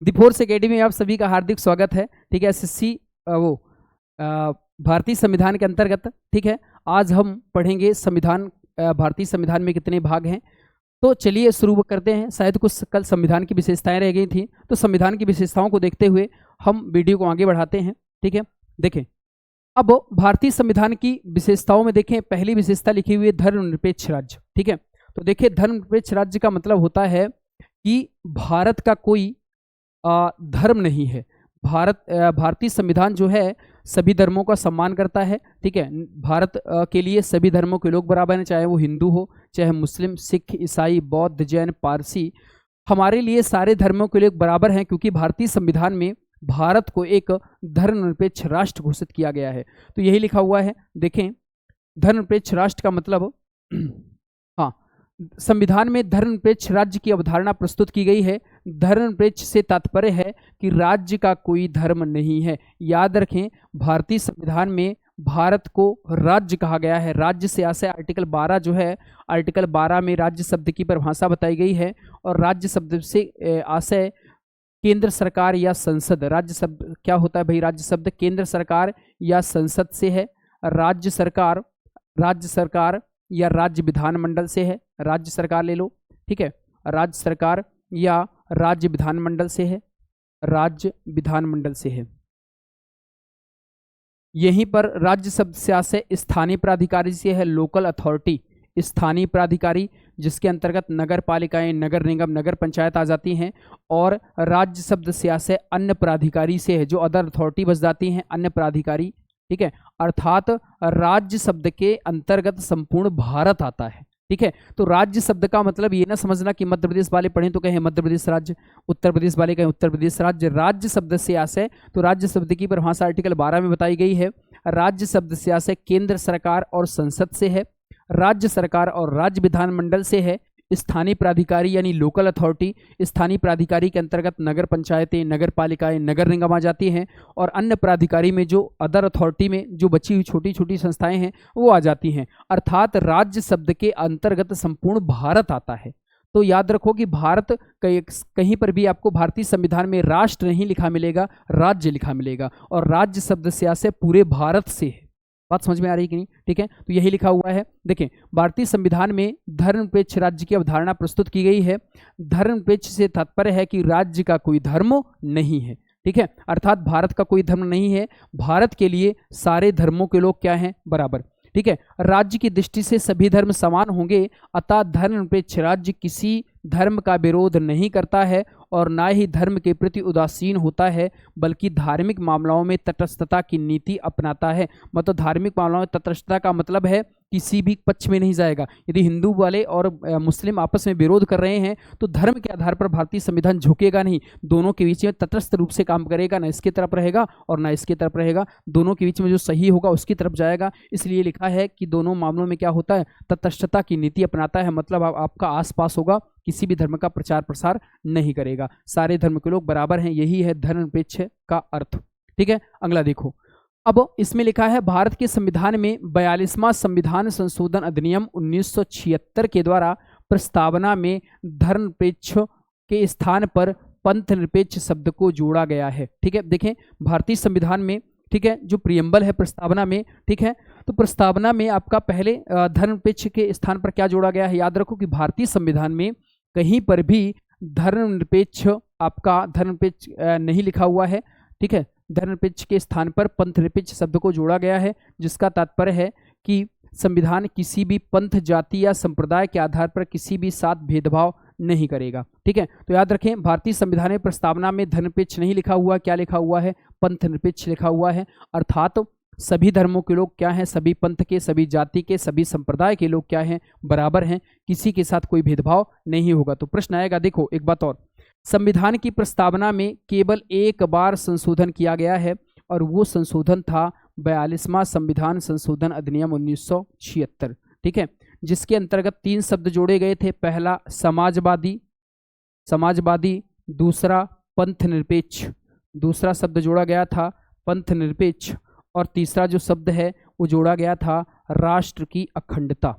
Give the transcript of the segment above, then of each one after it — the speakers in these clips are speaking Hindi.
दी फोर्स एकेडमी में आप सभी का हार्दिक स्वागत है। ठीक है, एसएससी वो भारतीय संविधान के अंतर्गत। ठीक है, आज हम पढ़ेंगे संविधान। भारतीय संविधान में कितने भाग हैं, तो चलिए शुरू करते हैं। शायद कुछ कल संविधान की विशेषताएं रह गई थी, तो संविधान की विशेषताओं को देखते हुए हम वीडियो को आगे बढ़ाते हैं। ठीक है, देखें अब भारतीय संविधान की विशेषताओं में देखें, पहली विशेषता लिखी हुई है धर्मनिरपेक्ष राज्य। ठीक है, तो देखिए धर्मनिरपेक्ष राज्य का मतलब होता है कि भारत का कोई धर्म नहीं है। भारतीय संविधान जो है सभी धर्मों का सम्मान करता है। ठीक है, भारत के लिए सभी धर्मों के लोग बराबर हैं, चाहे वो हिंदू हो, चाहे मुस्लिम, सिख, ईसाई, बौद्ध, जैन, पारसी। हमारे लिए सारे धर्मों के लोग बराबर हैं, क्योंकि भारतीय संविधान में भारत को एक धर्मनिरपेक्ष राष्ट्र घोषित किया गया है। तो यही लिखा हुआ है। देखें, धर्मनिरपेक्ष राष्ट्र का मतलब हाँ, संविधान में धर्मनिरपेक्ष राज्य की अवधारणा प्रस्तुत की गई है। धर्मनिरपेक्ष से तात्पर्य है कि राज्य का कोई धर्म नहीं है। याद रखें, भारतीय संविधान में भारत को राज्य कहा गया है। राज्य से आशय आर्टिकल 12 जो है, आर्टिकल 12 में राज्य शब्द की परिभाषा बताई गई है, और राज्य शब्द से आशय केंद्र सरकार या संसद। राज्य शब्द क्या होता है भाई? राज्य शब्द केंद्र सरकार या संसद से है। राज्य सरकार या राज्य विधानमंडल से है। राज्य सरकार ले लो। ठीक है, राज्य सरकार या राज्य विधानमंडल से है। राज्य विधानमंडल से है। यहीं पर राज्य शब्द से आशय स्थानीय प्राधिकारी से है, लोकल अथॉरिटी, स्थानीय प्राधिकारी, जिसके अंतर्गत नगर पालिकाएं, नगर निगम, नगर पंचायत आ जाती हैं। और राज्य शब्द से आशय अन्य प्राधिकारी से है, जो अदर अथॉरिटी बस जाती हैं, अन्य प्राधिकारी। ठीक है, अर्थात राज्य शब्द के अंतर्गत संपूर्ण भारत आता है। ठीक है, तो राज्य शब्द का मतलब ये ना समझना कि मध्य प्रदेश वाले पढ़ें तो कहें मध्य प्रदेश राज्य, उत्तर प्रदेश वाले कहें उत्तर प्रदेश राज्य। राज्य शब्द से आशय, तो राज्य शब्द की परिभाषा आर्टिकल 12 में बताई गई है। राज्य शब्द से आशय केंद्र सरकार और संसद से है। राज्य सरकार और राज्य विधानमंडल से है। स्थानीय प्राधिकारी यानी लोकल अथॉरिटी, स्थानीय प्राधिकारी के अंतर्गत नगर पंचायतें, नगर पालिकाएं, नगर निगम आ जाती हैं। और अन्य प्राधिकारी में जो अदर अथॉरिटी में जो बची हुई छोटी छोटी संस्थाएं हैं वो आ जाती हैं। अर्थात राज्य शब्द के अंतर्गत संपूर्ण भारत आता है। तो याद रखो कि भारत कहीं पर भी आपको भारतीय संविधान में राष्ट्र नहीं लिखा मिलेगा, राज्य लिखा मिलेगा। और राज्य शब्द से आशय पूरे भारत से है। बात समझ में आ रही कि नहीं? ठीक है, तो यही लिखा हुआ है। देखें, भारतीय संविधान में धर्मनिरपेक्ष राज्य की अवधारणा प्रस्तुत की गई है। धर्मनिरपेक्ष से तात्पर्य है कि राज्य का कोई धर्म नहीं है। ठीक है, अर्थात भारत का कोई धर्म नहीं है। भारत के लिए सारे धर्मों के लोग क्या हैं? बराबर। ठीक है, राज्य की दृष्टि से सभी धर्म समान होंगे, अतः धर्मनिरपेक्ष राज्य किसी धर्म का विरोध नहीं करता है और ना ही धर्म के प्रति उदासीन होता है, बल्कि धार्मिक मामलों में तटस्थता की नीति अपनाता है। मतलब धार्मिक मामलों में तटस्थता का मतलब है किसी भी पक्ष में नहीं जाएगा। यदि हिंदू वाले और मुस्लिम आपस में विरोध कर रहे हैं तो धर्म के आधार पर भारतीय संविधान झुकेगा नहीं, दोनों के बीच में तटस्थ रूप से काम करेगा, ना इसकी तरफ रहेगा और ना इसकी तरफ रहेगा, दोनों के बीच में जो सही होगा उसकी तरफ जाएगा। इसलिए लिखा है कि दोनों मामलों में क्या होता है? तटस्थता की नीति अपनाता है। मतलब आपका आसपास होगा, किसी भी धर्म का प्रचार प्रसार नहीं करेगा, सारे धर्म के लोग बराबर हैं। यही है धर्मनिरपेक्ष का अर्थ। ठीक है, अगला देखो। अब इसमें लिखा है भारत के संविधान में 42वां संविधान संशोधन अधिनियम 1976 के द्वारा प्रस्तावना में धर्मनिरपेक्ष के स्थान पर पंथ निरपेक्ष शब्द को जोड़ा गया है। ठीक है, देखें भारतीय संविधान में, ठीक है, जो प्रियम्बल है प्रस्तावना में, ठीक है, तो प्रस्तावना में आपका पहले धर्मनिरपेक्ष के स्थान पर क्या जोड़ा गया है? याद रखो कि भारतीय संविधान में कहीं पर भी धर्मनिरपेक्ष आपका धर्मनिरपेक्ष नहीं लिखा हुआ है। ठीक है, धर्मनिरपेक्ष के स्थान पर पंथ निरपेक्ष शब्द को जोड़ा गया है, जिसका तात्पर्य है कि संविधान किसी भी पंथ, जाति या संप्रदाय के आधार पर किसी भी साथ भेदभाव नहीं करेगा। ठीक है, तो याद रखें भारतीय संविधान में प्रस्तावना में धर्मनिरपेक्ष नहीं लिखा हुआ, क्या लिखा हुआ है? पंथ निरपेक्ष लिखा हुआ है। अर्थात सभी धर्मों के लोग क्या हैं? सभी पंथ के, सभी जाति के, सभी संप्रदाय के लोग क्या हैं? बराबर हैं, किसी के साथ कोई भेदभाव नहीं होगा। तो प्रश्न आएगा, देखो एक बात और, संविधान की प्रस्तावना में केवल एक बार संशोधन किया गया है और वो संशोधन था 42वां संविधान संशोधन अधिनियम 1976। ठीक है, जिसके अंतर्गत 3 शब्द जोड़े गए थे। पहला समाजवादी, दूसरा पंथ निरपेक्ष, दूसरा शब्द जोड़ा गया था पंथ निरपेक्ष, और तीसरा जो शब्द है वो जोड़ा गया था राष्ट्र की अखंडता।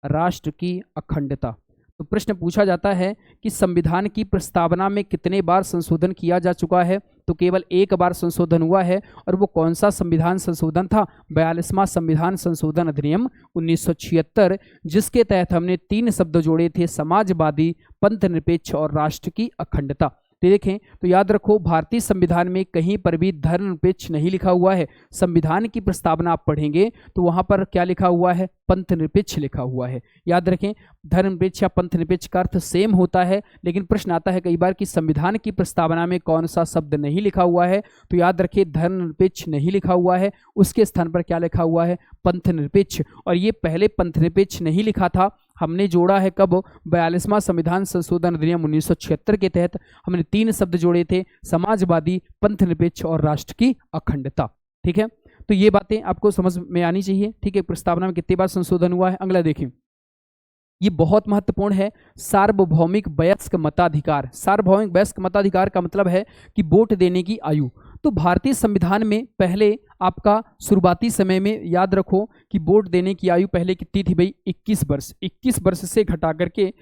राष्ट्र की अखंडता। तो प्रश्न पूछा जाता है कि संविधान की प्रस्तावना में कितने बार संशोधन किया जा चुका है, तो केवल एक बार संशोधन हुआ है, और वो कौन सा संविधान संशोधन था, 42वां संविधान संशोधन अधिनियम 1976, जिसके तहत हमने 3 शब्द जोड़े थे, समाजवादी, पंथनिरपेक्ष और राष्ट्र की अखंडता। तो देखें, तो याद रखो भारतीय संविधान में कहीं पर भी धर्मनिरपेक्ष नहीं लिखा हुआ है। संविधान की प्रस्तावना आप पढ़ेंगे तो वहां पर क्या लिखा हुआ है, पंथनिरपेक्ष लिखा हुआ है। याद रखें, धर्मनिरपेक्ष या पंथनिरपेक्ष का अर्थ सेम होता है, लेकिन प्रश्न आता है कई बार कि संविधान की प्रस्तावना में कौन सा शब्द नहीं लिखा हुआ है, तो याद रखिए धर्मनिरपेक्ष नहीं लिखा हुआ है, उसके स्थान पर क्या लिखा हुआ है, पंथनिरपेक्ष। और ये पहले पंथनिरपेक्ष नहीं लिखा था, हमने जोड़ा है कब, 42वां संविधान संशोधन अधिनियम 1976 के तहत हमने 3 शब्द जोड़े थे, समाजवादी, पंथनिरपेक्ष और राष्ट्र की अखंडता। ठीक है, तो ये बातें आपको समझ में आनी चाहिए। ठीक है, प्रस्तावना में कितनी बार संशोधन हुआ है। अगला देखें, ये बहुत महत्वपूर्ण है, सार्वभौमिक वयस्क मताधिकार। सार्वभौमिक वयस्क मताधिकार का मतलब है कि वोट देने की आयु। तो भारतीय संविधान में पहले आपका शुरुआती समय में याद रखो कि वोट देने की आयु पहले कितनी थी भाई, 21 वर्ष। 21 वर्ष से घटा करके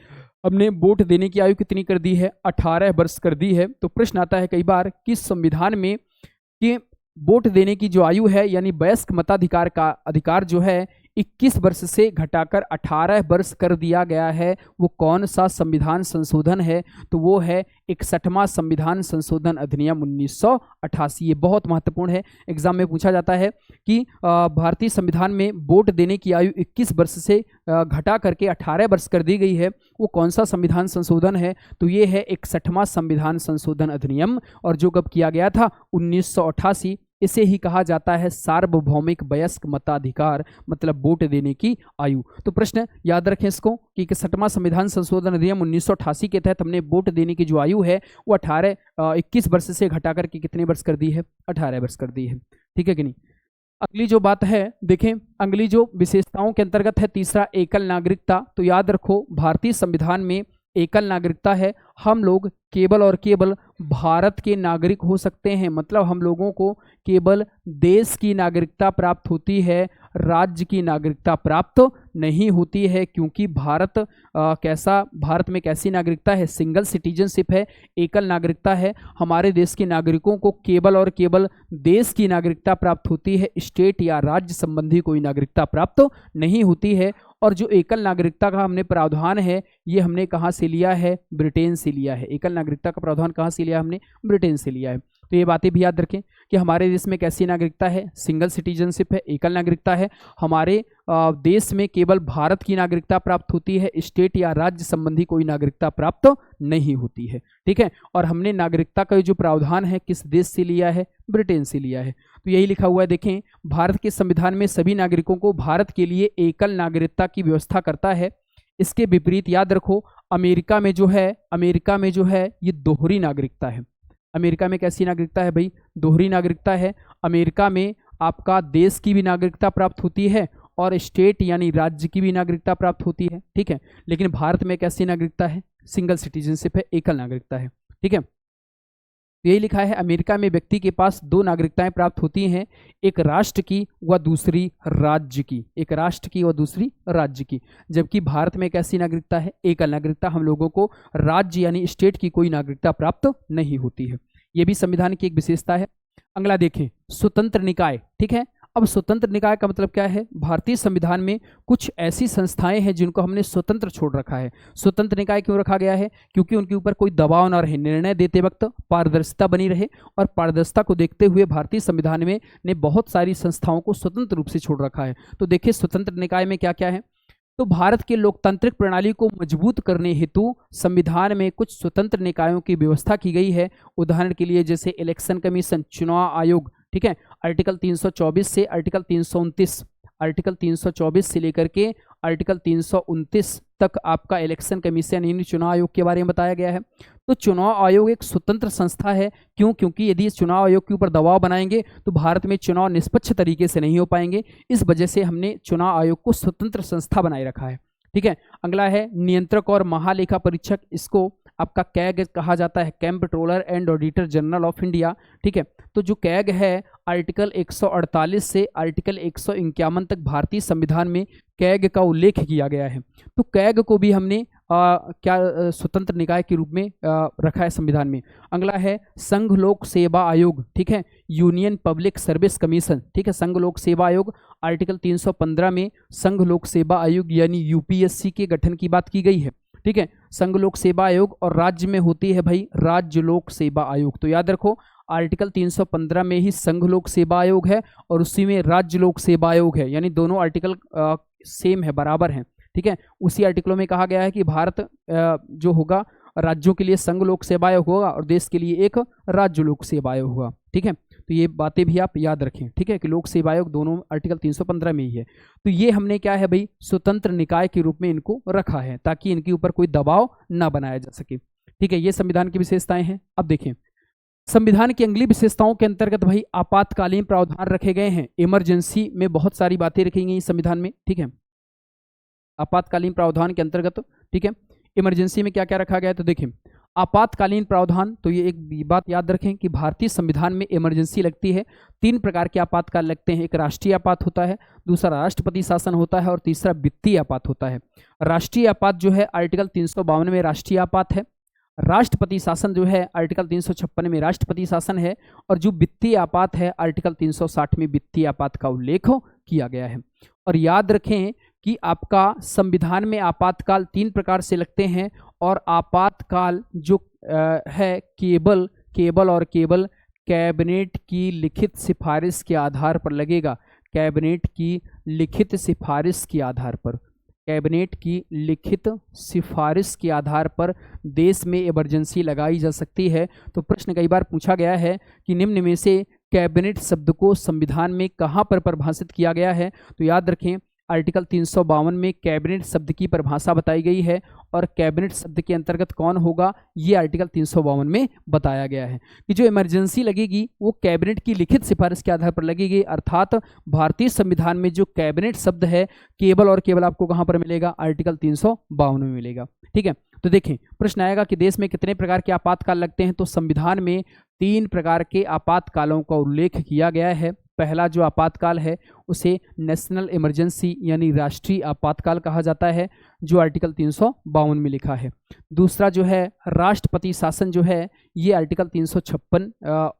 हमने वोट देने की आयु कितनी कर दी है, 18 वर्ष कर दी है। तो प्रश्न आता है कई बार कि संविधान में कि वोट देने की जो आयु है यानी वयस्क मताधिकार का अधिकार जो है 21 वर्ष से घटाकर 18 वर्ष कर दिया गया है, वो कौन सा संविधान संशोधन है, तो वो है 61वां संविधान संशोधन अधिनियम 1988। ये बहुत महत्वपूर्ण है, एग्जाम में पूछा जाता है कि भारतीय संविधान में वोट देने की आयु 21 वर्ष से घटा करके 18 वर्ष कर दी गई है, वो कौन सा संविधान संशोधन है, तो ये है 61वां संविधान संशोधन अधिनियम, और जो कब किया गया था 1988। इसे ही कहा जाता है सार्वभौमिक वयस्क मताधिकार, मतलब वोट देने की आयु। तो प्रश्न याद रखें इसको कि 61वां संविधान संशोधन अधिनियम 1988 के तहत हमने वोट देने की जो आयु है वो 21 वर्ष से घटाकर के कितने वर्ष कर दी है, 18 वर्ष कर दी है। ठीक है कि नहीं। अगली जो बात है देखें, अगली जो विशेषताओं के अंतर्गत है तीसरा, एकल नागरिकता। तो याद रखो भारतीय संविधान में एकल नागरिकता है, हम लोग केवल और केवल भारत के नागरिक हो सकते हैं, मतलब हम लोगों को केवल देश की नागरिकता प्राप्त होती है, राज्य की नागरिकता प्राप्त नहीं होती है, क्योंकि भारत भारत में कैसी नागरिकता है, सिंगल सिटीजनशिप है, एकल नागरिकता है। हमारे देश के नागरिकों को केवल और केवल देश की नागरिकता प्राप्त होती है, स्टेट या राज्य संबंधी कोई नागरिकता प्राप्त नहीं होती है। और जो एकल नागरिकता का हमने प्रावधान है ये हमने कहाँ से लिया है, ब्रिटेन से लिया है। एकल नागरिकता का प्रावधान कहाँ से लिया, हमने ब्रिटेन से लिया है। तो ये बातें भी याद रखें कि हमारे देश में कैसी नागरिकता है, सिंगल सिटीजनशिप है, एकल नागरिकता है। हमारे देश में केवल भारत की नागरिकता प्राप्त होती है, स्टेट या राज्य संबंधी कोई नागरिकता प्राप्त नहीं होती है। ठीक है, और हमने नागरिकता का जो प्रावधान है किस देश से लिया है, ब्रिटेन से लिया है। तो यही लिखा हुआ है, देखें भारत के संविधान में सभी नागरिकों को भारत के लिए एकल नागरिकता की व्यवस्था करता है। इसके विपरीत याद रखो अमेरिका में जो है ये दोहरी नागरिकता है। अमेरिका में कैसी नागरिकता है भाई, दोहरी नागरिकता है। अमेरिका में आपका देश की भी नागरिकता प्राप्त होती है और स्टेट यानी राज्य की भी नागरिकता प्राप्त होती है। ठीक है, लेकिन भारत में कैसी नागरिकता है, सिंगल सिटीजनशिप है, एकल नागरिकता है। ठीक है, यही लिखा है अमेरिका में व्यक्ति के पास 2 नागरिकताएं प्राप्त होती हैं, एक राष्ट्र की व दूसरी राज्य की, एक राष्ट्र की व दूसरी राज्य की। जबकि भारत में कैसी नागरिकता है, एकल नागरिकता, हम लोगों को राज्य यानी स्टेट की कोई नागरिकता प्राप्त नहीं होती है। यह भी संविधान की एक विशेषता है। अगला देखें, स्वतंत्र निकाय। ठीक है, अब स्वतंत्र निकाय का मतलब क्या है, भारतीय संविधान में कुछ ऐसी संस्थाएं हैं जिनको हमने स्वतंत्र छोड़ रखा है। स्वतंत्र निकाय क्यों रखा गया है, क्योंकि उनके ऊपर कोई दबाव न रहे, निर्णय देते वक्त पारदर्शिता बनी रहे, और पारदर्शिता को देखते हुए भारतीय संविधान में ने बहुत सारी संस्थाओं को स्वतंत्र रूप से छोड़ रखा है। तो देखिए स्वतंत्र निकाय में क्या क्या है, तो भारत के लोकतांत्रिक प्रणाली को मजबूत करने हेतु संविधान में कुछ स्वतंत्र निकायों की व्यवस्था की गई है। उदाहरण के लिए जैसे इलेक्शन कमीशन, चुनाव आयोग। ठीक है, आर्टिकल 324 से आर्टिकल 329, आर्टिकल 324 से लेकर के आर्टिकल 329 तक आपका इलेक्शन कमीशन यानी चुनाव आयोग के बारे में बताया गया है। तो चुनाव आयोग एक स्वतंत्र संस्था है, क्यों, क्योंकि यदि चुनाव आयोग के ऊपर दबाव बनाएंगे तो भारत में चुनाव निष्पक्ष तरीके से नहीं हो पाएंगे। इस वजह से हमने चुनाव आयोग को स्वतंत्र संस्था बनाए रखा है। ठीक है, अगला है नियंत्रक और महालेखा परीक्षक, इसको आपका कैग कहा जाता है, controller and auditor general of India. ठीक है, तो जो कैग है आर्टिकल 148 से आर्टिकल 151 तक भारतीय संविधान में कैग का उल्लेख किया गया है। तो कैग को भी हमने क्या स्वतंत्र निकाय के रूप में रखा है संविधान में। अगला है संघ लोक सेवा आयोग, ठीक है, यूनियन पब्लिक सर्विस कमीशन, ठीक है, संघ लोक सेवा आयोग। आर्टिकल 315 में संघ लोक सेवा आयोग यानी यूपीएससी के गठन की बात की गई है, ठीक है, संघ लोक सेवा आयोग। और राज्य में होती है भाई राज्य लोक सेवा आयोग। तो याद रखो आर्टिकल 315 में ही संघ लोक सेवा आयोग है और उसी में राज्य लोक सेवा आयोग है, यानी दोनों आर्टिकल सेम है, बराबर हैं, ठीक है। उसी आर्टिकलों में कहा गया है कि भारत जो होगा राज्यों के लिए संघ लोक सेवा आयोग होगा और देश के लिए एक राज्य लोक सेवा आयोग होगा, ठीक है। तो ये बातें भी आप याद रखें, ठीक है, कि लोक सेवा आयोग दोनों आर्टिकल 315 में ही है। तो ये हमने क्या है भाई स्वतंत्र निकाय के रूप में इनको रखा है ताकि इनके ऊपर कोई दबाव ना बनाया जा सके, ठीक है। ये संविधान की विशेषताएं हैं। अब देखें संविधान की अगली विशेषताओं के अंतर्गत भाई आपातकालीन प्रावधान रखे गए हैं। इमरजेंसी में बहुत सारी बातें रखी गई संविधान में, ठीक है, आपातकालीन प्रावधान के अंतर्गत, ठीक है। इमरजेंसी में क्या क्या रखा गया है तो देखें आपातकालीन प्रावधान, तो ये एक बात याद रखें कि भारतीय संविधान में इमरजेंसी लगती है। 3 प्रकार के आपातकाल लगते हैं, एक राष्ट्रीय आपात होता है, दूसरा राष्ट्रपति शासन होता है और तीसरा वित्तीय आपात होता है। राष्ट्रीय आपात जो है आर्टिकल 352 में राष्ट्रीय आपात है, राष्ट्रपति शासन जो है आर्टिकल 356 में राष्ट्रपति शासन है और जो वित्तीय आपात है आर्टिकल 360 में वित्तीय आपात का उल्लेख किया गया है। और याद रखें कि आपका संविधान में आपातकाल 3 प्रकार से लगते हैं और आपातकाल जो है केवल कैबिनेट की लिखित सिफारिश के आधार पर लगेगा। कैबिनेट की लिखित सिफारिश के आधार पर, कैबिनेट की लिखित सिफारिश के आधार पर देश में इमरजेंसी लगाई जा सकती है। तो प्रश्न कई बार पूछा गया है कि निम्न में से कैबिनेट शब्द को संविधान में कहाँ पर परिभाषित किया गया है, तो याद रखें आर्टिकल 352 में कैबिनेट शब्द की परिभाषा बताई गई है और कैबिनेट शब्द के अंतर्गत कौन होगा ये आर्टिकल 352 में बताया गया है कि जो इमरजेंसी लगेगी वो कैबिनेट की लिखित सिफारिश के आधार पर लगेगी। अर्थात भारतीय संविधान में जो कैबिनेट शब्द है केवल और केवल आपको कहां पर मिलेगा, आर्टिकल 352 में मिलेगा, ठीक है। तो देखें प्रश्न आएगा कि देश में कितने प्रकार के आपातकाल लगते हैं, तो संविधान में 3 प्रकार के आपातकालों का उल्लेख किया गया है। पहला जो आपातकाल है उसे नेशनल इमरजेंसी यानी राष्ट्रीय आपातकाल कहा जाता है जो आर्टिकल 352 में लिखा है। दूसरा जो है राष्ट्रपति शासन जो है ये आर्टिकल 356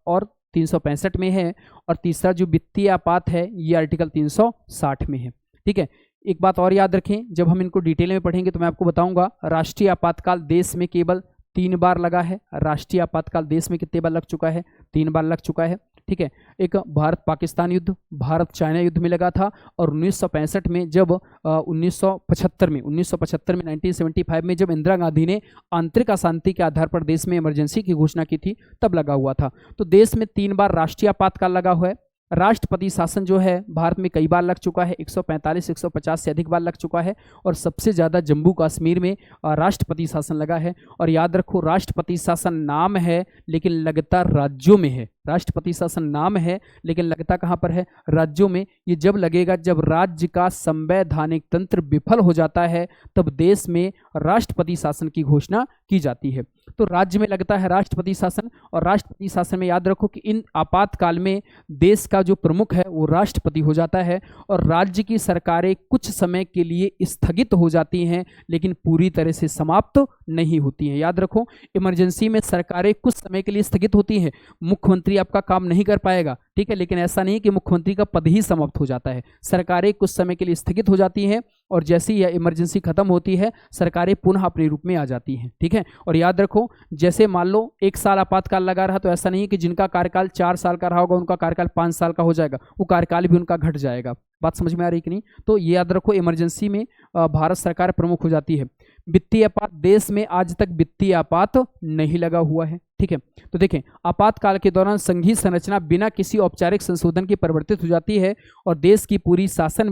और 365 में है और तीसरा जो वित्तीय आपात है ये आर्टिकल 360 में है, ठीक है। एक बात और याद रखें, जब हम इनको डिटेल में पढ़ेंगे तो मैं आपको बताऊंगा राष्ट्रीय आपातकाल देश में केवल 3 बार लगा है। राष्ट्रीय आपातकाल देश में कितने बार लग चुका है, 3 बार लग चुका है, ठीक है। एक भारत पाकिस्तान युद्ध, भारत चाइना युद्ध में लगा था और 1965 में जब 1975 में 1975 में जब इंदिरा गांधी ने आंतरिक अशांति के आधार पर देश में इमरजेंसी की घोषणा की थी तब लगा हुआ था। तो देश में 3 बार राष्ट्रीय आपातकाल लगा हुआ है। राष्ट्रपति शासन जो है भारत में कई बार लग चुका है, 145-150 से अधिक बार लग चुका है और सबसे ज़्यादा जम्मू कश्मीर में राष्ट्रपति शासन लगा है। और याद रखो राष्ट्रपति शासन नाम है लेकिन लगता राज्यों में है। राष्ट्रपति शासन नाम है लेकिन लगता कहाँ पर है, राज्यों में। ये जब लगेगा जब राज्य का संवैधानिक तंत्र विफल हो जाता है तब देश में राष्ट्रपति शासन की घोषणा की जाती है। तो राज्य में लगता है राष्ट्रपति शासन और राष्ट्रपति शासन में याद रखो कि इन आपातकाल में देश का जो प्रमुख है वो राष्ट्रपति हो जाता है और राज्य की सरकारें कुछ समय के लिए स्थगित हो जाती हैं लेकिन पूरी तरह से समाप्त नहीं होती हैं। याद रखो इमरजेंसी में सरकारें कुछ समय के लिए स्थगित होती हैं, मुख्यमंत्री आपका काम नहीं कर पाएगा, ठीक है, लेकिन ऐसा नहीं कि मुख्यमंत्री का पद ही समाप्त हो जाता है। सरकारें कुछ समय के लिए स्थगित हो जाती हैं और जैसे ही यह इमरजेंसी खत्म होती है सरकारें पुनः अपने रूप में आ जाती हैं, ठीक है। और याद रखो जैसे मान लो 1 साल आपातकाल लगा रहा तो ऐसा नहीं है कि जिनका कार्यकाल 4 साल का रहा होगा उनका कार्यकाल 5 साल का हो जाएगा, वो कार्यकाल भी उनका घट जाएगा। बात समझ में आ रही कि नहीं? तो ये याद रखो इमरजेंसी में भारत सरकार प्रमुख हो जाती है। वित्तीय आपात, देश में आज तक वित्तीय आपात नहीं लगा हुआ है, ठीक है। तो देखें आपातकाल के दौरान संघीय संरचना बिना किसी औपचारिक संशोधन के परिवर्तित हो जाती है और देश की पूरी शासन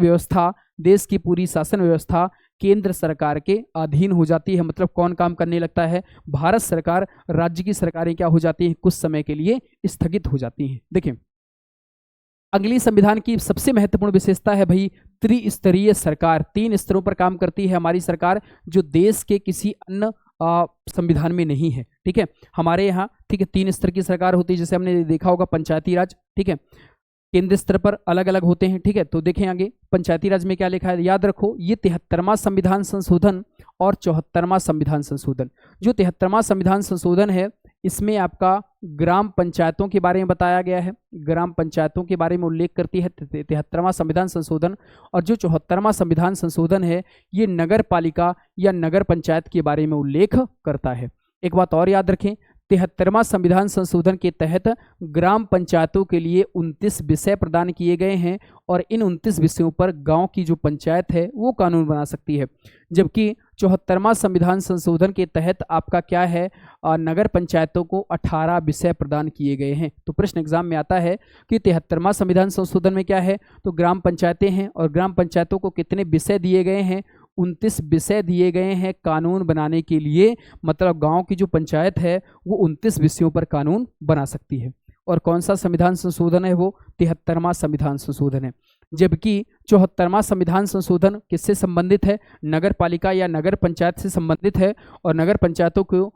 व्यवस्था केंद्र सरकार के अधीन हो जाती है। मतलब कौन काम करने लगता है, भारत सरकार। राज्य की सरकारें क्या हो जाती हैं, कुछ समय के लिए स्थगित हो जाती हैं। देखें अगली संविधान की सबसे महत्वपूर्ण विशेषता है भाई त्रिस्तरीय सरकार। 3 स्तरों पर काम करती है हमारी सरकार जो देश के किसी अन्य संविधान में नहीं है, ठीक है। हमारे यहाँ, ठीक है, 3 स्तर की सरकार होती है, जैसे हमने देखा होगा पंचायती राज, ठीक है। केंद्र स्तर पर अलग अलग होते हैं, ठीक है। तो देखें आगे पंचायती राज में क्या लिखा है, याद रखो ये 73वां संविधान संशोधन और 74वां संविधान संशोधन। जो 73वां संविधान संशोधन है इसमें आपका ग्राम पंचायतों के बारे में बताया गया है, ग्राम पंचायतों के बारे में उल्लेख करती है 73वां संविधान संशोधन। और जो 74वां संविधान संशोधन है ये नगर पालिका या नगर पंचायत के बारे में उल्लेख करता है। एक बात और याद रखें, 73वां संविधान संशोधन के तहत ग्राम पंचायतों के लिए 29 विषय प्रदान किए गए हैं और इन 29 विषयों पर गांव की जो पंचायत है वो कानून बना सकती है। जबकि 74वां संविधान संशोधन के तहत आपका क्या है, नगर पंचायतों को 18 विषय प्रदान किए गए हैं। तो प्रश्न एग्जाम में आता है कि 73वां संविधान संशोधन में क्या है, तो ग्राम पंचायतें हैं और ग्राम पंचायतों को कितने विषय दिए गए हैं, 29 विषय दिए गए हैं कानून बनाने के लिए। मतलब गांव की जो पंचायत है वो 29 विषयों पर कानून बना सकती है। और कौन सा संविधान संशोधन है, वो 73वां संविधान संशोधन है। जबकि 74वां संविधान संशोधन किससे संबंधित है, नगर पालिका या नगर पंचायत से संबंधित है। और नगर पंचायतों को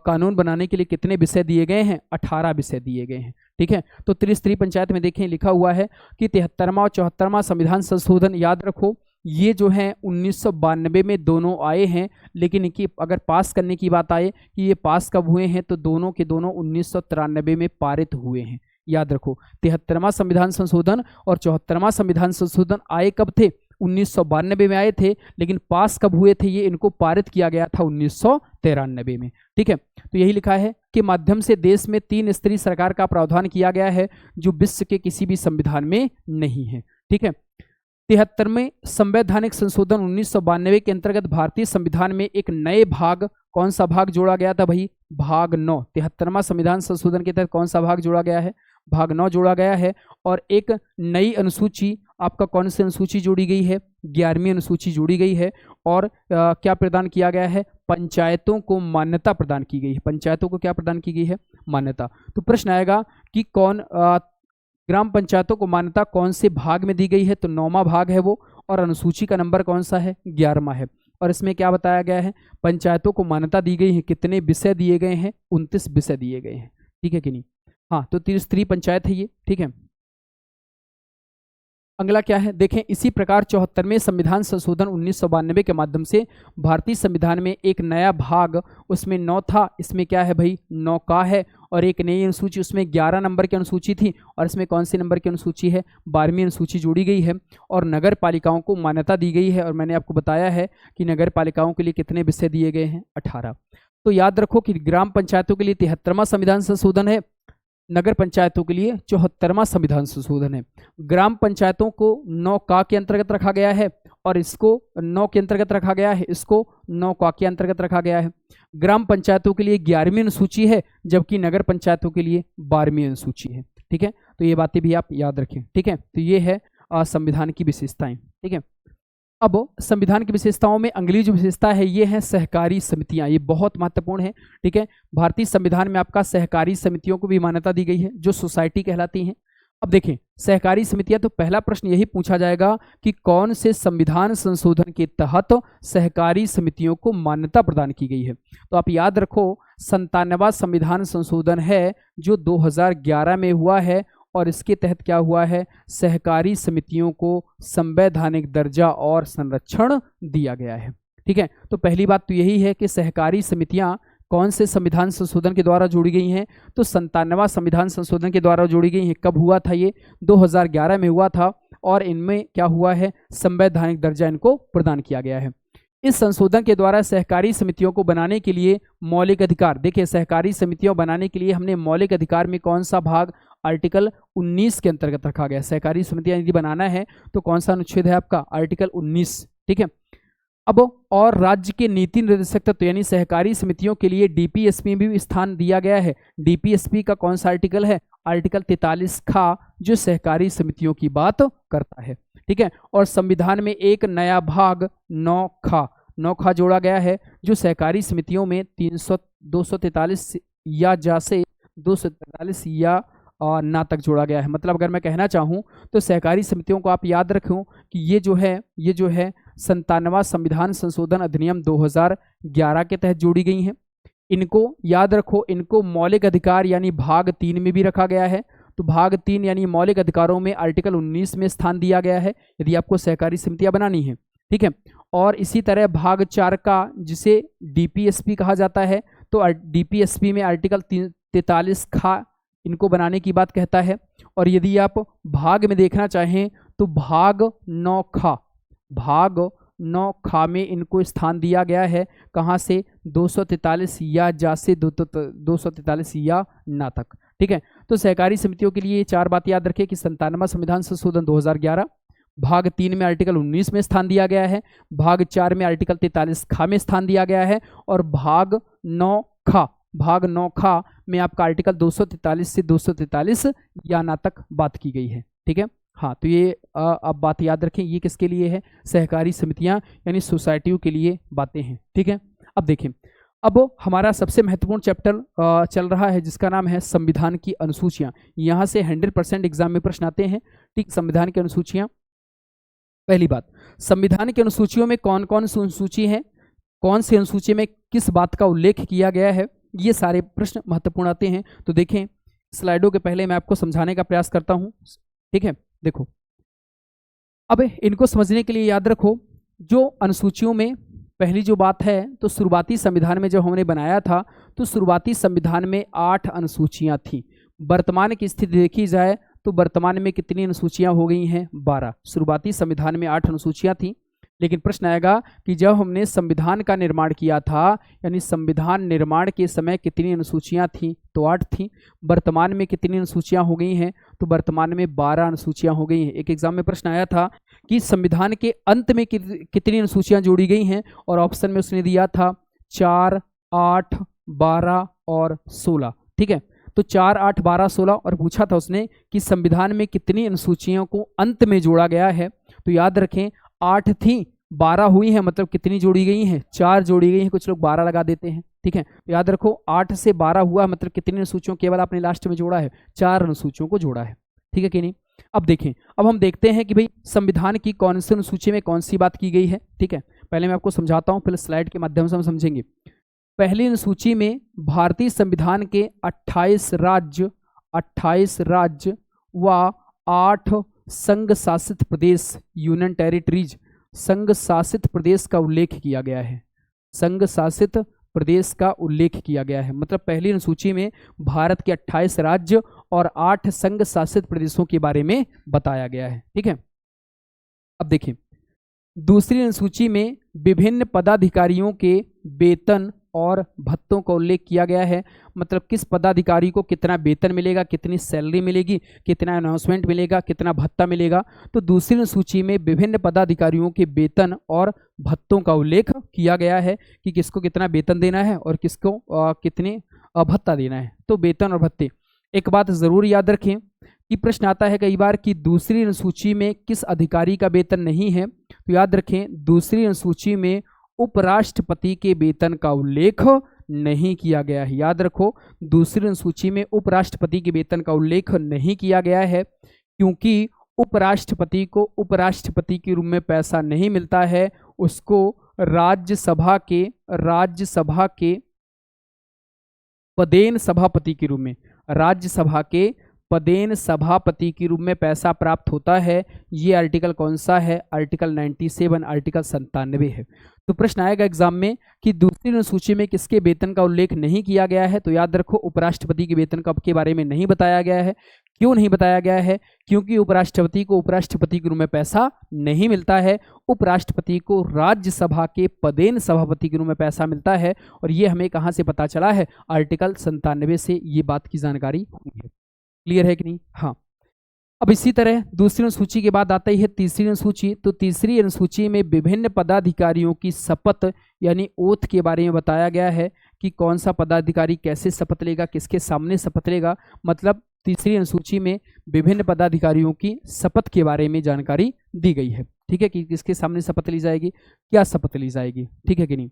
कानून बनाने के लिए कितने विषय दिए गए हैं, 18 विषय दिए गए हैं, ठीक है। तो त्रिस्तरीय पंचायत में देखें लिखा हुआ है कि 73वां और 74वां संविधान संशोधन, याद रखो ये जो है 1992 में दोनों आए हैं, लेकिन इनकी अगर पास करने की बात आए कि ये पास कब हुए हैं, तो दोनों के दोनों 1993 में पारित हुए हैं। याद रखो 73वां संविधान संशोधन और 74वां संविधान संशोधन आए कब थे, 1992 में आए थे, लेकिन पास कब हुए थे, ये इनको पारित किया गया था 1993 में, ठीक है। तो यही लिखा है कि माध्यम से देश में 3 स्तरीय सरकार का प्रावधान किया गया है जो विश्व के किसी भी संविधान में नहीं है, ठीक है। 73वें संवैधानिक संशोधन 1992 के अंतर्गत भारतीय संविधान में एक नए भाग, कौन सा भाग जोड़ा गया था भाई, भाग 9। 73वां संविधान संशोधन के तहत कौन सा भाग जोड़ा गया है, भाग 9 जोड़ा गया है। और एक नई अनुसूची, आपका कौन सी अनुसूची जोड़ी गई है, 11वीं अनुसूची जोड़ी गई है। और क्या प्रदान किया गया है, पंचायतों को मान्यता प्रदान की गई है। पंचायतों को क्या प्रदान की गई है, मान्यता। तो प्रश्न आएगा कि कौन ग्राम पंचायतों को मान्यता कौन से भाग में दी गई है, तो 9वां भाग है वो। और अनुसूची का नंबर कौन सा है, 11वां है। और इसमें क्या बताया गया है, पंचायतों को मान्यता दी गई है, कितने विषय दिए गए हैं, 29 विषय दिए गए हैं, ठीक है कि नहीं। हाँ, तो त्रिस्तरीय पंचायत है ये, ठीक है। अगला क्या है, देखें इसी प्रकार 74वें संविधान संशोधन 1992 के माध्यम से भारतीय संविधान में एक नया भाग, उसमें 9 था, इसमें क्या है भाई, 9 का है। और एक नई अनुसूची, उसमें 11 नंबर की अनुसूची थी, और इसमें कौन सी नंबर की अनुसूची है, 12वीं अनुसूची जोड़ी गई है। और नगर पालिकाओं को मान्यता दी गई है। और मैंने आपको बताया है कि नगर पालिकाओं के लिए कितने विषय दिए गए हैं, 18। तो याद रखो कि ग्राम पंचायतों के लिए 73वां संविधान संशोधन है, नगर पंचायतों के लिए 74वां संविधान संशोधन है। ग्राम पंचायतों को 9 का के अंतर्गत रखा गया है, और इसको 9 के अंतर्गत रखा गया है, इसको 9 का के अंतर्गत रखा गया है। ग्राम पंचायतों के लिए 11वीं अनुसूची है, जबकि नगर पंचायतों के लिए 12वीं अनुसूची है, ठीक है। तो ये बातें भी आप याद रखें, ठीक है। तो ये है संविधान की विशेषताएं, ठीक है। अब संविधान की विशेषताओं में अगली जो विशेषता है ये है सहकारी समितियां, ये बहुत महत्वपूर्ण है, ठीक है। भारतीय संविधान में आपका सहकारी समितियों को भी मान्यता दी गई है, जो सोसाइटी कहलाती हैं। अब देखें सहकारी समितियां, तो पहला प्रश्न यही पूछा जाएगा कि कौन से संविधान संशोधन के तहत सहकारी समितियों को मान्यता प्रदान की गई है। तो आप याद रखो 97वां संविधान संशोधन है जो 2011 में हुआ है, और इसके तहत क्या हुआ है, सहकारी समितियों को संवैधानिक दर्जा और संरक्षण दिया गया है, ठीक है। तो पहली बात तो यही है कि सहकारी समितियां कौन से संविधान संशोधन के द्वारा जोड़ी गई हैं, तो 97वां संविधान संशोधन के द्वारा जोड़ी गई हैं। कब हुआ था ये, 2011 में हुआ था। और इनमें क्या हुआ है, संवैधानिक दर्जा इनको प्रदान किया गया है। इस संशोधन के द्वारा सहकारी समितियों को बनाने के लिए मौलिक अधिकार, देखिए सहकारी समितियों बनाने के लिए हमने मौलिक अधिकार में कौन सा भाग, आर्टिकल 19 के अंतर्गत रखा गया। सहकारी समितियां यदि बनाना है तो कौन सा अनुच्छेद है आपका, आर्टिकल 19, ठीक है। अब और राज्य के नीति निर्देशक तत्व यानी सहकारी समितियों के लिए डीपीएसपी में भी स्थान दिया गया है। डीपीएसपी का कौन सा आर्टिकल है, आर्टिकल 43 खा, जो सहकारी समितियों की बात करता है, ठीक है। और संविधान में एक नया भाग 9 खा जोड़ा गया है, जो सहकारी समितियों में 243 या जा से 243 या ना तक जोड़ा गया है। मतलब अगर मैं कहना चाहूँ तो सहकारी समितियों को आप याद रखें कि ये जो है 97वां संविधान संशोधन अधिनियम 2011 के तहत जोड़ी गई हैं। इनको याद रखो, इनको मौलिक अधिकार यानी भाग 3 में भी रखा गया है। तो भाग 3 यानी मौलिक अधिकारों में आर्टिकल 19 में स्थान दिया गया है यदि आपको सहकारी समितियां बनानी है, ठीक है। और इसी तरह भाग 4 का, जिसे डीपीएसपी कहा जाता है, तो डीपीएसपी में आर्टिकल 43 खा इनको बनाने की बात कहता है। और यदि आप भाग में देखना चाहें तो भाग 9 खा में इनको स्थान दिया गया है। कहाँ से? 243 या जा से 243 या ना तक, ठीक है। तो सहकारी समितियों के लिए ये 4 बात याद रखें कि 97वां संविधान संशोधन 2011, भाग 3 में आर्टिकल 19 में स्थान दिया गया है, भाग 4 में आर्टिकल 43 खा में स्थान दिया गया है, और भाग 9 खा में आपका आर्टिकल 243 से 243 या ना तक बात की गई है, ठीक है। हाँ, तो ये अब बात याद रखें, ये किसके लिए है? सहकारी समितियां यानी सोसाइटियों के लिए बातें हैं, ठीक है। अब देखें, अब हमारा सबसे महत्वपूर्ण चैप्टर चल रहा है जिसका नाम है संविधान की अनुसूचियां। यहाँ से 100% एग्जाम में प्रश्न आते हैं, ठीक। संविधान की अनुसूचियां, पहली बात, संविधान की अनुसूचियों में कौन कौन सी अनुसूची है, कौन सी अनुसूची में किस बात का उल्लेख किया गया है, ये सारे प्रश्न महत्वपूर्ण आते हैं। तो देखें, स्लाइडों के पहले मैं आपको समझाने का प्रयास करता हूं, ठीक है। देखो, अब इनको समझने के लिए याद रखो, जो अनुसूचियों में पहली जो बात है, तो शुरुआती संविधान में जब हमने बनाया था तो शुरुआती संविधान में 8 अनुसूचियां थी। वर्तमान की स्थिति देखी जाए तो वर्तमान में कितनी अनुसूचियां हो गई हैं? 12। शुरुआती संविधान में 8 अनुसूचियां थी, लेकिन प्रश्न आएगा कि जब हमने संविधान का निर्माण किया था, यानी संविधान निर्माण के समय कितनी अनुसूचियां थी? तो 8 थी। वर्तमान में कितनी अनुसूचियां हो गई हैं? तो वर्तमान में 12 अनुसूचियां हो गई हैं। एक एग्जाम में प्रश्न आया था कि संविधान के अंत में कितनी अनुसूचियां जोड़ी गई हैं, और ऑप्शन में उसने दिया था 4, 8, 12 और 16, ठीक है। तो 4, 8, 12, 16, और पूछा था उसने कि संविधान में कितनी अनुसूचियों को अंत में जोड़ा गया है। तो याद रखें, 8 थी, 12 हुई है, मतलब कितनी जोड़ी गई हैं? 4 जोड़ी गई हैं। कुछ लोग 12 लगा देते हैं, ठीक है। तो याद रखो, 8 से 12 हुआ, मतलब कितनी अनुसूचियों केवल आपने लास्ट में जोड़ा है? 4 अनुसूचियों को जोड़ा है, ठीक है कि नहीं। अब देखें, अब हम देखते हैं कि भाई संविधान की कौन सी अनुसूची में कौन सी बात की गई है, ठीक है। पहले मैं आपको समझाता हूँ, फिर स्लाइड के माध्यम से हम समझेंगे। पहली अनुसूची में भारतीय संविधान के 28 राज्य व 8 संघ शासित प्रदेश, यूनियन टेरिटरीज, संघ शासित प्रदेश का उल्लेख किया गया है। संघ शासित प्रदेश का उल्लेख किया गया है, मतलब पहली अनुसूची में भारत के 28 राज्य और 8 संघ शासित प्रदेशों के बारे में बताया गया है, ठीक है। अब देखिए, दूसरी अनुसूची में विभिन्न पदाधिकारियों के वेतन और भत्तों का उल्लेख किया गया है, मतलब किस पदाधिकारी को कितना वेतन मिलेगा, कितनी सैलरी मिलेगी, कितना अनाउंसमेंट मिलेगा, कितना भत्ता मिलेगा। तो दूसरी अनुसूची में विभिन्न पदाधिकारियों के वेतन और भत्तों का उल्लेख किया गया है कि किसको कितना वेतन देना है और किसको कितने भत्ता देना है। तो वेतन और भत्ते। एक बात जरूर याद रखें कि प्रश्न आता है कई बार कि दूसरी अनुसूची में किस अधिकारी का वेतन नहीं है। तो याद रखें, दूसरी अनुसूची में उपराष्ट्रपति के वेतन का उल्लेख नहीं किया गया है। याद रखो, दूसरी अनुसूची में उपराष्ट्रपति के वेतन का उल्लेख नहीं किया गया है, क्योंकि उपराष्ट्रपति को उपराष्ट्रपति के रूप में पैसा नहीं मिलता है, उसको राज्यसभा के पदेन सभापति के रूप में, राज्यसभा के पदेन सभापति के रूप में पैसा प्राप्त होता है। ये आर्टिकल कौन सा है? आर्टिकल 97, आर्टिकल 97 है। तो प्रश्न आएगा एग्जाम में कि दूसरी अनुसूची में किसके वेतन का उल्लेख नहीं किया गया है। तो याद रखो, उपराष्ट्रपति के वेतन के बारे में नहीं बताया गया है। क्यों नहीं बताया गया है? क्योंकि उपराष्ट्रपति को उपराष्ट्रपति के रूप में पैसा नहीं मिलता है, उपराष्ट्रपति को राज्यसभा के पदेन सभापति के रूप में पैसा मिलता है। और ये हमें कहाँ से पता चला है? आर्टिकल 97 से ये बात की जानकारी हुई है। क्लियर है कि नहीं? हाँ। अब इसी तरह दूसरी अनुसूची के बाद आता ही है तीसरी अनुसूची। तो तीसरी अनुसूची में विभिन्न पदाधिकारियों की शपथ यानी ओथ के बारे में बताया गया है कि कौन सा पदाधिकारी कैसे शपथ लेगा, किसके सामने शपथ लेगा। मतलब तीसरी अनुसूची में विभिन्न पदाधिकारियों की शपथ के बारे में जानकारी दी गई है, ठीक है, कि किसके सामने शपथ ली जाएगी, क्या शपथ ली जाएगी, ठीक है कि नहीं।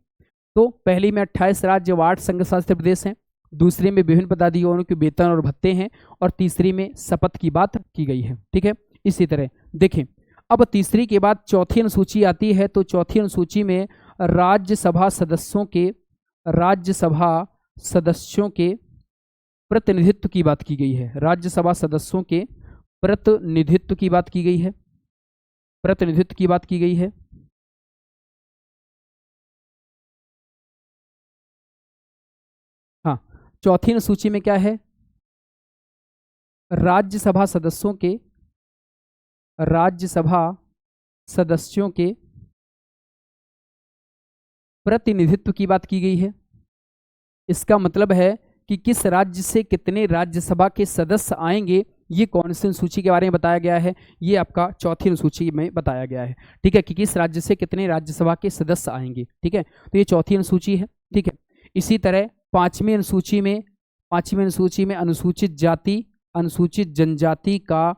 तो पहली में 28 राज्य व 8 संघ शासित प्रदेश हैं, दूसरे में विभिन्न पदाधिकारियों के वेतन और भत्ते हैं, और तीसरी में शपथ की बात की गई है, ठीक है। इसी तरह देखें, अब तीसरी के बाद चौथी अनुसूची आती है। तो चौथी अनुसूची में राज्यसभा सदस्यों के प्रतिनिधित्व की बात की गई है, राज्यसभा सदस्यों के प्रतिनिधित्व की बात की गई है, प्रतिनिधित्व की बात की गई है। हाँ, चौथी अनुसूची में क्या है, राज्यसभा सदस्यों के, राज्यसभा सदस्यों के प्रतिनिधित्व की बात की गई है। इसका मतलब है कि किस राज्य से कितने राज्यसभा के सदस्य आएंगे, ये कौन सी अनुसूची के बारे में बताया गया है, ये आपका चौथी अनुसूची में बताया गया है। ठीक है, कि किस राज्य से कितने राज्यसभा के सदस्य आएंगे। ठीक है, तो ये चौथी अनुसूची है। ठीक है, इसी तरह पांचवी अनुसूची में अनुसूचित जाति, अनुसूचित जनजाति का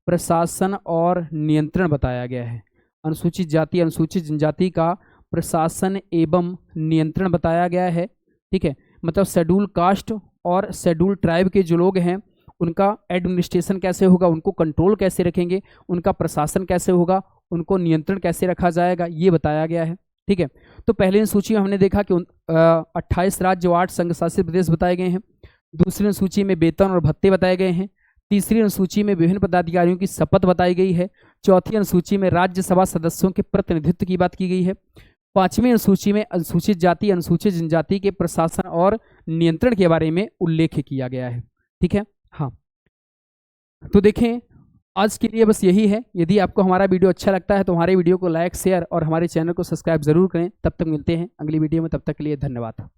प्रशासन और नियंत्रण बताया गया है। अनुसूचित जाति, अनुसूचित जनजाति का प्रशासन एवं नियंत्रण बताया गया है। ठीक है, मतलब शेड्यूल कास्ट और शेड्यूल ट्राइब के जो लोग हैं उनका एडमिनिस्ट्रेशन कैसे होगा, उनको कंट्रोल कैसे रखेंगे, उनका प्रशासन कैसे होगा, उनको नियंत्रण कैसे रखा जाएगा, ये बताया गया है। ठीक है, तो पहले सूची में हमने देखा कि 28 राज्य और 8 संघ शासित प्रदेश बताए गए हैं। दूसरी सूची में वेतन और भत्ते बताए गए हैं। तीसरी अनुसूची में विभिन्न पदाधिकारियों की शपथ बताई गई है। चौथी अनुसूची में राज्यसभा सदस्यों के प्रतिनिधित्व की बात की गई है। पांचवी अनुसूची में अनुसूचित जाति, अनुसूचित जनजाति के प्रशासन और नियंत्रण के बारे में उल्लेख किया गया है। ठीक है, हाँ, तो देखें आज के लिए बस यही है। यदि आपको हमारा वीडियो अच्छा लगता है तो हमारे वीडियो को लाइक, शेयर और हमारे चैनल को सब्सक्राइब जरूर करें। तब तक मिलते हैं अगली वीडियो में, तब तक के लिए धन्यवाद।